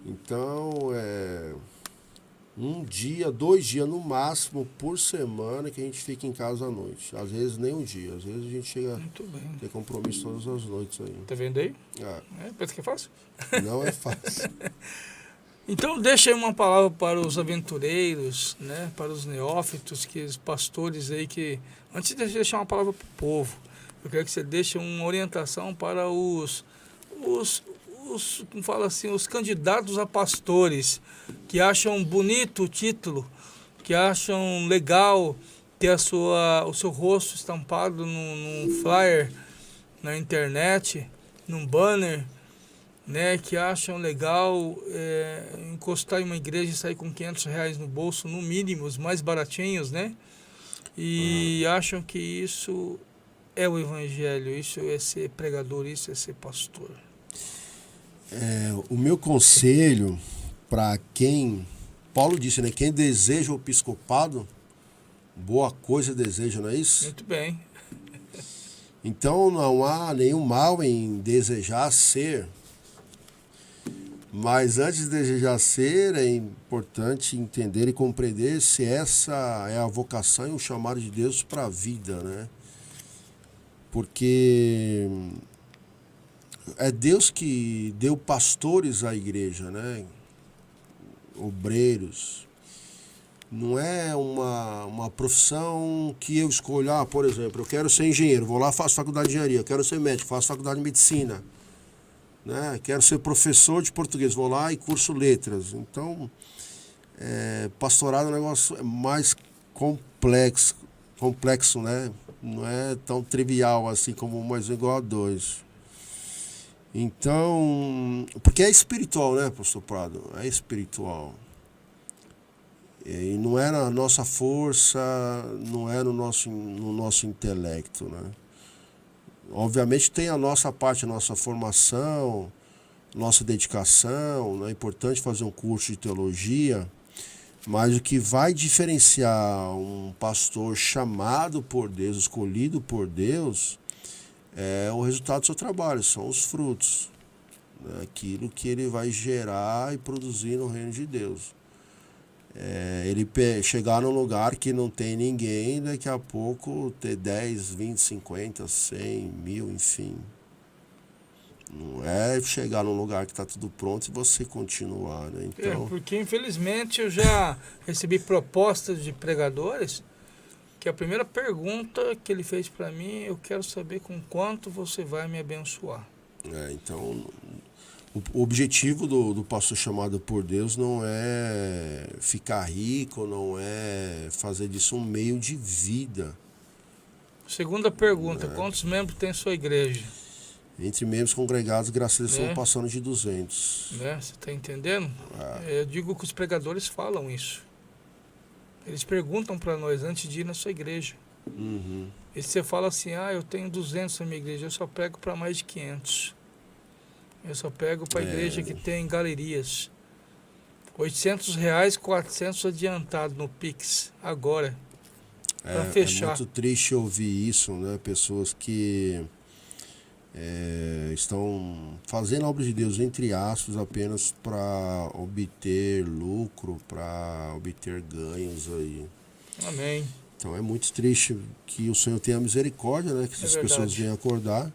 Então, um dia, 2 dias no máximo por semana que a gente fica em casa à noite. Às vezes nem um dia, às vezes a gente chega Muito bem. a ter compromisso todas as noites aí. Tá vendo aí? É, Pensa que é fácil? não é fácil. Então deixa aí uma palavra para os aventureiros, né? Para os neófitos, que os pastores aí que... Antes de deixar uma palavra para o povo, eu quero que você deixe uma orientação para como fala assim, os candidatos a pastores, que acham bonito o título, que acham legal ter o seu rosto estampado num flyer na internet, num banner, né, que acham legal encostar em uma igreja e sair com R$500 no bolso, no mínimo, os mais baratinhos, né? E acham que isso é o evangelho, isso é ser pregador, isso é ser pastor. O meu conselho para quem... Paulo disse, né? Quem deseja o episcopado, boa coisa deseja, não é isso? Muito bem. Então não há nenhum mal em desejar ser. Mas antes de desejar ser, é importante entender e compreender se essa é a vocação e o chamado de Deus para a vida, né? Porque é Deus que deu pastores à igreja, né? Obreiros. Não é uma profissão que eu escolho. Por exemplo, eu quero ser engenheiro, vou lá, faço faculdade de engenharia. Eu quero ser médico, faço faculdade de medicina. Né? Quero ser professor de português, vou lá e curso letras. Então, pastorado é um negócio mais complexo, né? Não é tão trivial assim como 1 + 1 = 2. Então, porque é espiritual, né, pastor Prado? É espiritual. E não é na nossa força, não é no nosso intelecto, né? Obviamente tem a nossa parte, a nossa formação, nossa dedicação, né? É importante fazer um curso de teologia, mas o que vai diferenciar um pastor chamado por Deus, escolhido por Deus, é o resultado do seu trabalho, são os frutos, né? Aquilo que ele vai gerar e produzir no reino de Deus. Ele chegar num lugar que não tem ninguém, daqui a pouco ter 10, 20, 50, 100, 1000, enfim. Não é chegar num lugar que está tudo pronto e você continuar, né? Então, Porque infelizmente eu já recebi propostas de pregadores que a primeira pergunta que ele fez para mim, eu quero saber com quanto você vai me abençoar. Então, o objetivo do pastor chamado por Deus não é ficar rico, não é fazer disso um meio de vida. Segunda pergunta, quantos membros tem sua igreja? Entre membros congregados, graças a Deus, estão passando de 200. Né? Você está entendendo? Eu digo que os pregadores falam isso. Eles perguntam para nós antes de ir na sua igreja. Uhum. E você fala assim, eu tenho 200 na minha igreja, eu só prego para mais de 500. Eu só pego para a igreja que tem galerias. R$800, 400 adiantado no Pix, agora, para fechar. É muito triste ouvir isso, né? Pessoas que estão fazendo a obra de Deus, entre aspas, apenas para obter lucro, para obter ganhos aí. Amém. Então é muito triste que o Senhor tenha misericórdia, né? Que essas pessoas venham acordar.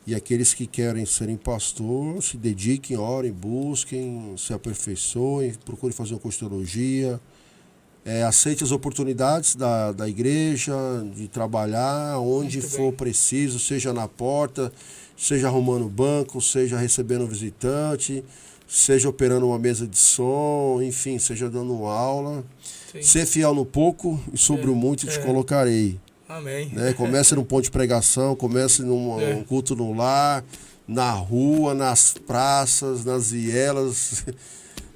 E aqueles que querem serem pastor, se dediquem, orem, busquem, se aperfeiçoem, procurem fazer uma curso de teologia, aceite as oportunidades da igreja, de trabalhar onde for preciso, seja na porta, seja arrumando banco, seja recebendo um visitante, seja operando uma mesa de som, enfim, seja dando aula. Sim. Ser fiel no pouco e sobre o muito te colocarei. Amém. Né? Comece num ponto de pregação, comece num culto no lar, na rua, nas praças, nas vielas.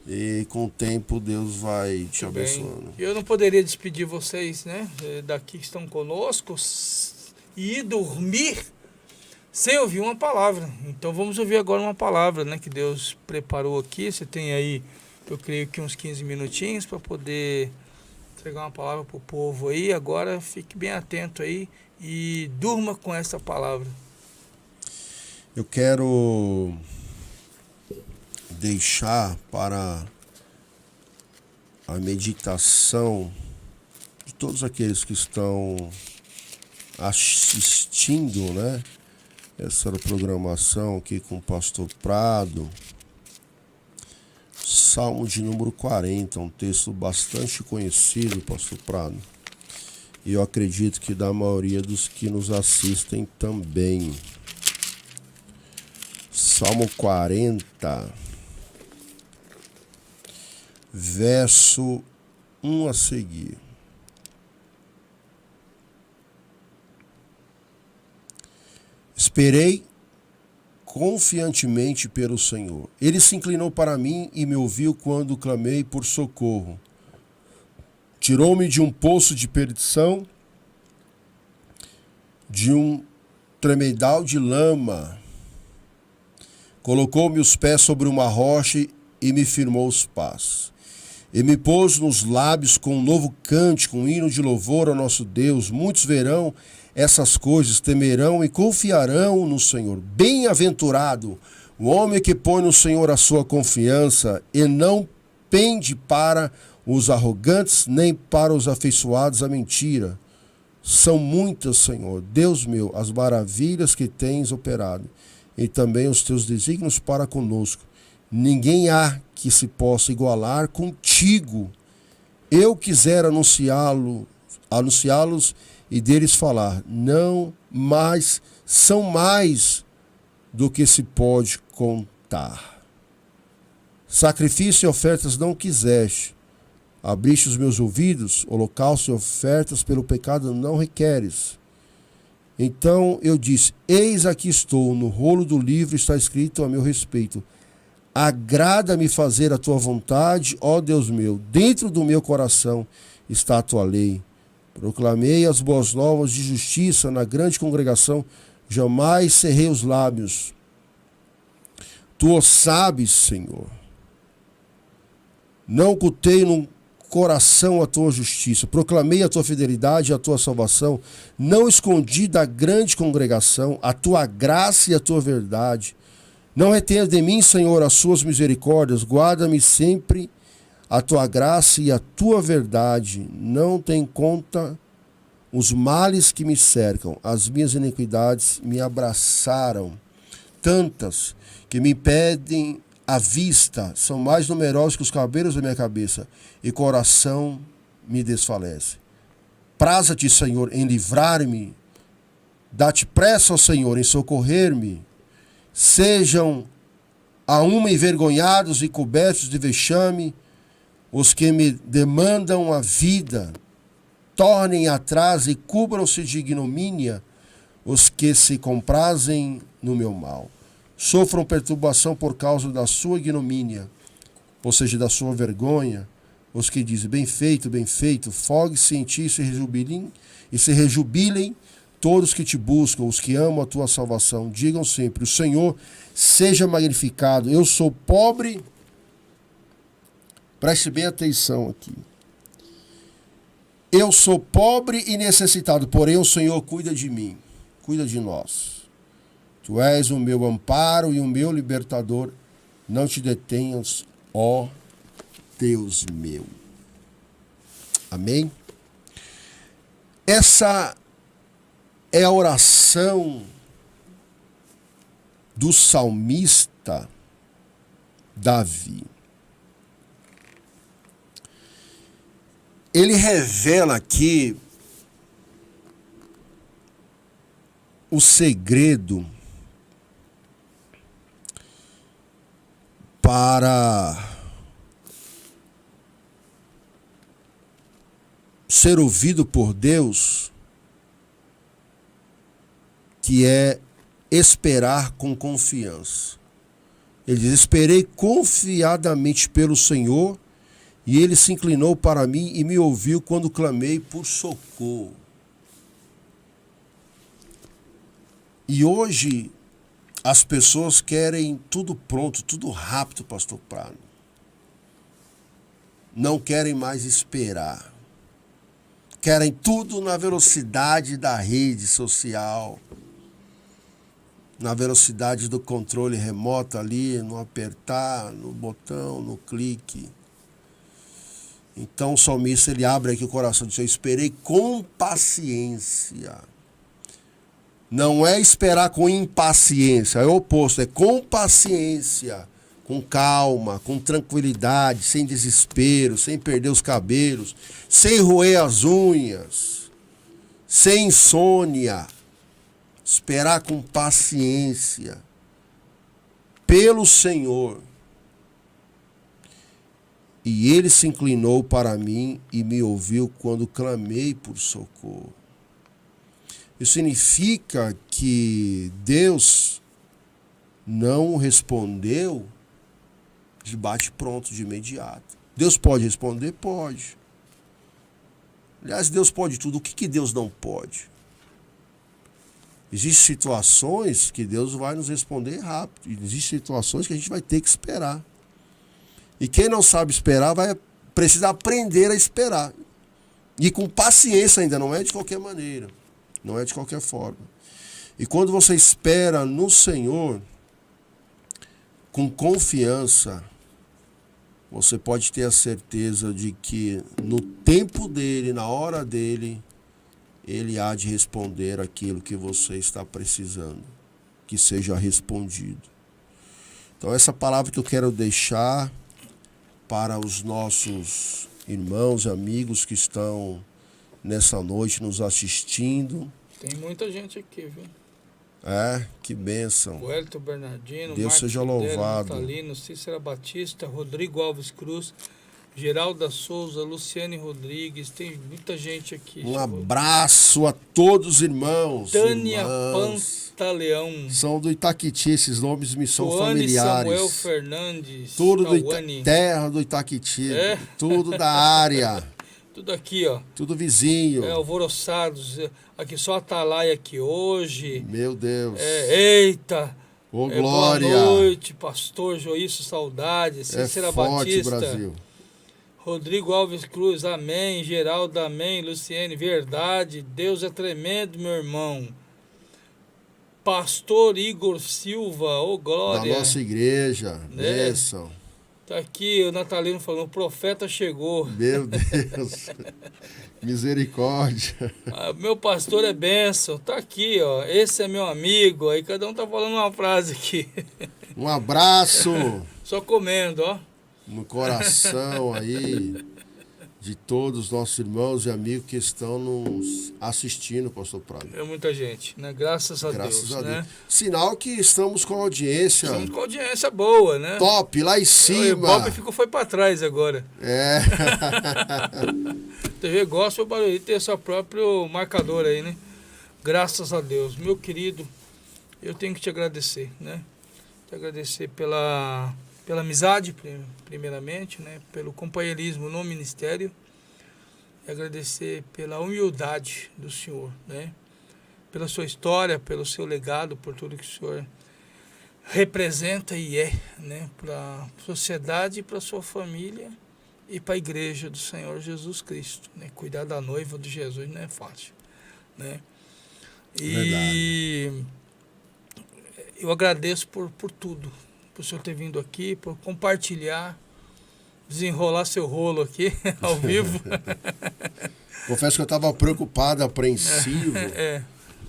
E com o tempo Deus vai te abençoando. Eu não poderia despedir vocês, né, daqui que estão conosco, e ir dormir sem ouvir uma palavra. Então vamos ouvir agora uma palavra, né, que Deus preparou aqui. Você tem aí, eu creio que uns 15 minutinhos para poder entregar uma palavra para o povo aí. Agora fique bem atento aí e durma com essa palavra. Eu quero deixar para a meditação de todos aqueles que estão assistindo, né, essa programação aqui com o pastor Prado, Salmo de número 40, um texto bastante conhecido, pastor Prado, e eu acredito que da maioria dos que nos assistem também. Salmo 40, verso 1 a seguir. Esperei confiantemente pelo Senhor. Ele se inclinou para mim e me ouviu quando clamei por socorro. Tirou-me de um poço de perdição, de um tremedal de lama. Colocou-me os pés sobre uma rocha e me firmou os passos. E me pôs nos lábios com um novo cântico, um hino de louvor ao nosso Deus. Muitos verão essas coisas, temerão e confiarão no Senhor. Bem-aventurado o homem que põe no Senhor a sua confiança e não pende para os arrogantes, nem para os afeiçoados à mentira. São muitas, Senhor, Deus meu, as maravilhas que tens operado, e também os teus desígnios para conosco. Ninguém há que se possa igualar contigo. Eu quisera anunciá-los e deles falar, não, mas são mais do que se pode contar. Sacrifício e ofertas não quiseste, abriste os meus ouvidos, holocausto e ofertas pelo pecado não requeres. Então eu disse, eis aqui estou, no rolo do livro está escrito a meu respeito. Agrada-me fazer a tua vontade, ó Deus meu, dentro do meu coração está a tua lei. Proclamei as boas novas de justiça na grande congregação, jamais cerrei os lábios. Tu o sabes, Senhor. Não ocultei no coração a tua justiça, proclamei a tua fidelidade e a tua salvação, não escondi da grande congregação a tua graça e a tua verdade. Não retenha de mim, Senhor, as suas misericórdias, guarda-me sempre a tua graça e a tua verdade. Não tem conta os males que me cercam, as minhas iniquidades me abraçaram, tantas que me impedem a vista, são mais numerosos que os cabelos da minha cabeça, e coração me desfalece. Praza-te, Senhor, em livrar-me, dá-te pressa ao Senhor em socorrer-me. Sejam a uma envergonhados e cobertos de vexame os que me demandam a vida, tornem atrás e cubram-se de ignomínia os que se comprazem no meu mal. Sofram perturbação por causa da sua ignomínia, ou seja, da sua vergonha, os que dizem, bem feito, fogue-se em ti e se rejubilem todos que te buscam, os que amam a tua salvação. Digam sempre, o Senhor seja magnificado. Eu sou pobre, preste bem atenção aqui. Eu sou pobre e necessitado, porém o Senhor cuida de mim, cuida de nós. Tu és o meu amparo e o meu libertador. Não te detenhas, ó Deus meu. Amém? Essa é a oração do salmista Davi. Ele revela aqui o segredo para ser ouvido por Deus, que é esperar com confiança. Ele diz: esperei confiadamente pelo Senhor, e ele se inclinou para mim e me ouviu quando clamei por socorro. E hoje as pessoas querem tudo pronto, tudo rápido, pastor Prado. Não querem mais esperar. Querem tudo na velocidade da rede social, na velocidade do controle remoto ali, no apertar, no botão, no clique. Então o salmista, ele abre aqui o coração e diz: eu esperei com paciência. Não é esperar com impaciência, é o oposto, é com paciência, com calma, com tranquilidade, sem desespero, sem perder os cabelos, sem roer as unhas, sem insônia. Esperar com paciência pelo Senhor. E ele se inclinou para mim e me ouviu quando clamei por socorro. Isso significa que Deus não respondeu de bate-pronto, de imediato. Deus pode responder? Pode. Aliás, Deus pode tudo. O que Deus não pode? Existem situações que Deus vai nos responder rápido. Existem situações que a gente vai ter que esperar. E quem não sabe esperar vai precisar aprender a esperar. E com paciência ainda, não é de qualquer maneira. Não é de qualquer forma. E quando você espera no Senhor, com confiança, você pode ter a certeza de que no tempo dele, na hora dele, ele há de responder aquilo que você está precisando, que seja respondido. Então essa palavra que eu quero deixar para os nossos irmãos e amigos que estão nessa noite nos assistindo. Tem muita gente aqui, viu? Que bênção. O Elton Bernardino, Deus Marcos seja Fidel, louvado. Natalino, Cícera Batista, Rodrigo Alves Cruz, Geralda Souza, Luciane Rodrigues, tem muita gente aqui. Um abraço a todos os irmãos. Tânia irmãs. Pantaleão. São do Itaquiti, esses nomes me são Tuane familiares. Samuel Fernandes. Tudo do Tauane. terra do Itaquiti, tudo da área. Tudo aqui, ó. Tudo vizinho. Alvoroçados. Aqui só a Atalaia aqui hoje. Meu Deus. Eita. Ô, glória. Boa noite, pastor Joísso Saudade, Cícera forte, Batista. Brasil. Rodrigo Alves Cruz, amém. Geraldo, amém. Luciene, verdade. Deus é tremendo, meu irmão. Pastor Igor Silva, ô glória. Da nossa igreja, Né? bênção. Tá aqui o Natalino falando, o profeta chegou. Meu Deus, misericórdia. Meu pastor é bênção, tá aqui, ó. Esse é meu amigo. Aí cada um tá falando uma frase aqui. Um abraço Só comendo, ó. no coração aí de todos os nossos irmãos e amigos que estão nos assistindo, pastor Prado. É muita gente, né? Graças a Deus, a né? Deus. Sinal que estamos com audiência Estamos com audiência boa, né? top, lá em O cima. Bob foi pra trás agora. TV Gospel Barueri tem seu próprio marcador aí, né? Graças a Deus. Meu querido, eu tenho que te agradecer, né? Te agradecer pela amizade, primeiramente, né? Pelo companheirismo no ministério. E agradecer pela humildade do senhor, né? Pela sua história, pelo seu legado, por tudo que o senhor representa e é, né? Para a sociedade, para a sua família e para a igreja do Senhor Jesus Cristo, né? Cuidar da noiva de Jesus não é fácil, né? E eu agradeço por tudo, por o senhor ter vindo aqui, por compartilhar, desenrolar seu rolo aqui ao vivo. Confesso que eu estava preocupado, apreensivo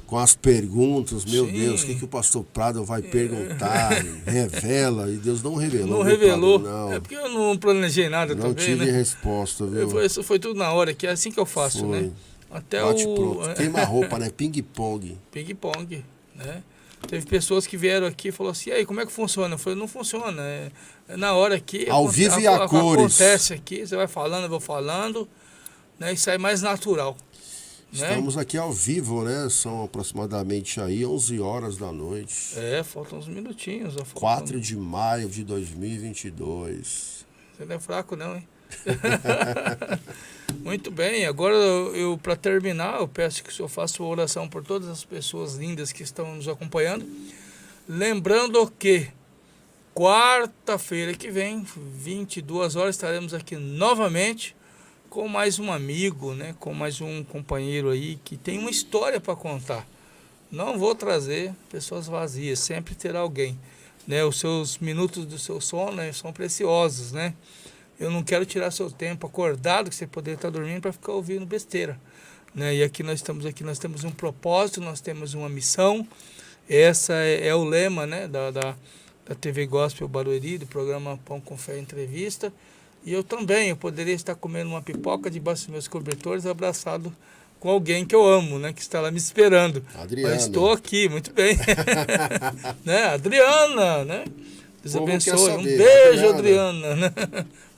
com as perguntas. Meu Sim. Deus, o que o pastor Prado vai perguntar? Revela, e Deus não revelou. Não revelou, Prado, não. é porque eu não planejei nada Não também, tive né? resposta, viu? Isso foi tudo na hora, que é assim que eu faço, Foi. né? Até Bate o pronto. Queima roupa, né? Ping-pong. ping-pong, né? Teve pessoas que vieram aqui e falaram assim, e aí, como é que funciona? Eu falei, não funciona, é na hora aqui. Ao vivo e a cores. Acontece aqui, você vai falando, eu vou falando, né, e sai mais natural. Né? Estamos aqui ao vivo, né? São aproximadamente aí 11 horas da noite. Faltam uns minutinhos. 4 de maio de 2022. Você não é fraco não, hein? Muito bem, agora eu para terminar, eu peço que o senhor faça uma oração por todas as pessoas lindas que estão nos acompanhando. Lembrando que quarta-feira que vem, 22 horas, estaremos aqui novamente com mais um amigo, né? Com mais um companheiro aí que tem uma história para contar. Não vou trazer pessoas vazias, sempre terá alguém. Né? Os seus minutos do seu sono, né, são preciosos, né? Eu não quero tirar seu tempo acordado, que você poderia estar dormindo, para ficar ouvindo besteira. Né? E aqui nós temos um propósito, nós temos uma missão. Essa é o lema, né, da TV Gospel Barueri, do programa Pão com Fé Entrevista. E eu também, eu poderia estar comendo uma pipoca debaixo dos meus cobertores, abraçado com alguém que eu amo, né, que está lá me esperando. Adriana. Mas estou aqui, muito bem. Né? Adriana, né? Deus abençoe. Um beijo, Adriana. Né?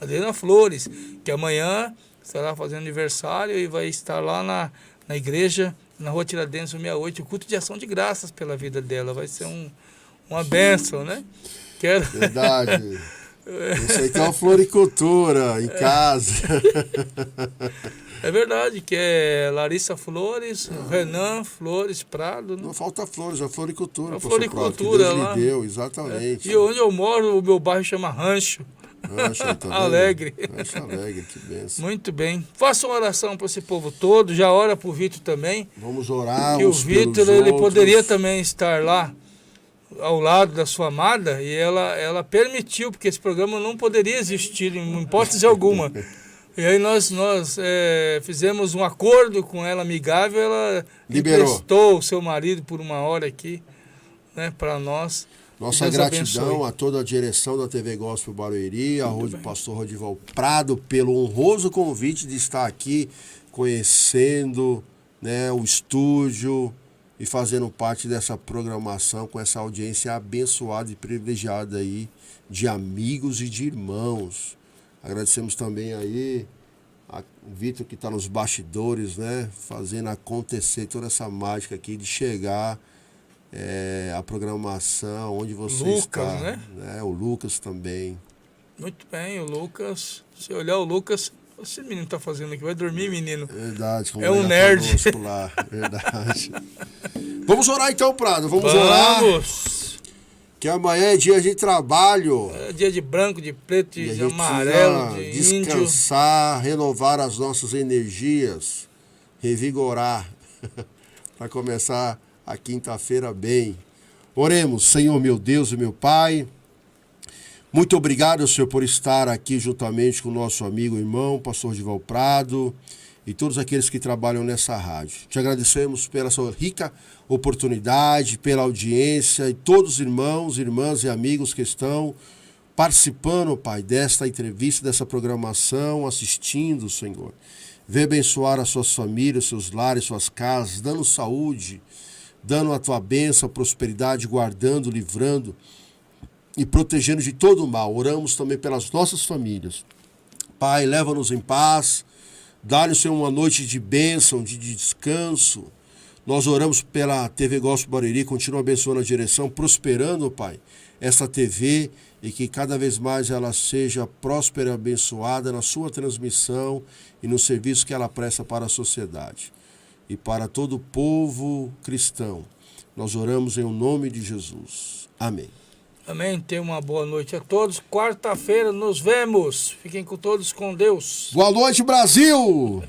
Adriana Flores, que amanhã estará fazendo aniversário e vai estar lá na igreja, na Rua Tiradentes 168, o culto de ação de graças pela vida dela. Vai ser uma bênção, né? Quero... Verdade. Isso aí tem uma floricultura em casa. É verdade, que é Larissa Flores, Renan Flores Prado. Né? Não falta flores, a floricultura. A floricultura Deus lá. lhe deu, exatamente. E onde eu moro, o meu bairro chama Rancho. Tá Alegre. Rancho Alegre, que benção. Muito bem. Faça uma oração para esse povo todo, já ora para o Vitor também. Vamos orar. Que o Vitor, ele poderia também estar lá ao lado da sua amada, e ela permitiu, porque esse programa não poderia existir em hipótese alguma. E aí nós fizemos um acordo com ela amigável, ela liberou. Emprestou o seu marido por uma hora aqui, né, para nós. Nossa gratidão a toda a direção da TV Gospel Barueri, ao pastor Rodival Prado, pelo honroso convite de estar aqui conhecendo, né, o estúdio e fazendo parte dessa programação com essa audiência abençoada e privilegiada aí de amigos e de irmãos. Agradecemos também aí o Vitor que está nos bastidores, né, fazendo acontecer toda essa mágica aqui de chegar a programação onde você Lucas, está. Né? O Lucas também. Muito bem, o Lucas. Se olhar o Lucas, esse menino está fazendo aqui, vai dormir, menino. Verdade. É um nerd. Lá, verdade. Vamos orar então, Prado. Vamos orar. Que amanhã é dia de trabalho. É dia de branco, de preto, de amarelo, de descansar, renovar as nossas energias, revigorar, para começar a quinta-feira bem. Oremos. Senhor, meu Deus e meu Pai, muito obrigado, Senhor, por estar aqui juntamente com o nosso amigo e irmão, pastor Rodival Prado, e todos aqueles que trabalham nessa rádio. Te agradecemos pela sua rica oportunidade, pela audiência, e todos os irmãos, irmãs e amigos que estão participando, Pai, desta entrevista, dessa programação, assistindo, Senhor. Vê abençoar as suas famílias, seus lares, suas casas, dando saúde, dando a tua bênção, prosperidade, guardando, livrando e protegendo de todo o mal. Oramos também pelas nossas famílias. Pai, leva-nos em paz, dá-nos, Senhor, uma noite de bênção, de descanso. Nós oramos pela TV Gospel Barueri, continua abençoando a direção, prosperando, Pai, essa TV, e que cada vez mais ela seja próspera e abençoada na sua transmissão e no serviço que ela presta para a sociedade. E para todo o povo cristão, nós oramos em nome de Jesus. Amém. Amém. Tenha uma boa noite a todos. Quarta-feira nos vemos. Fiquem com todos com Deus. Boa noite, Brasil!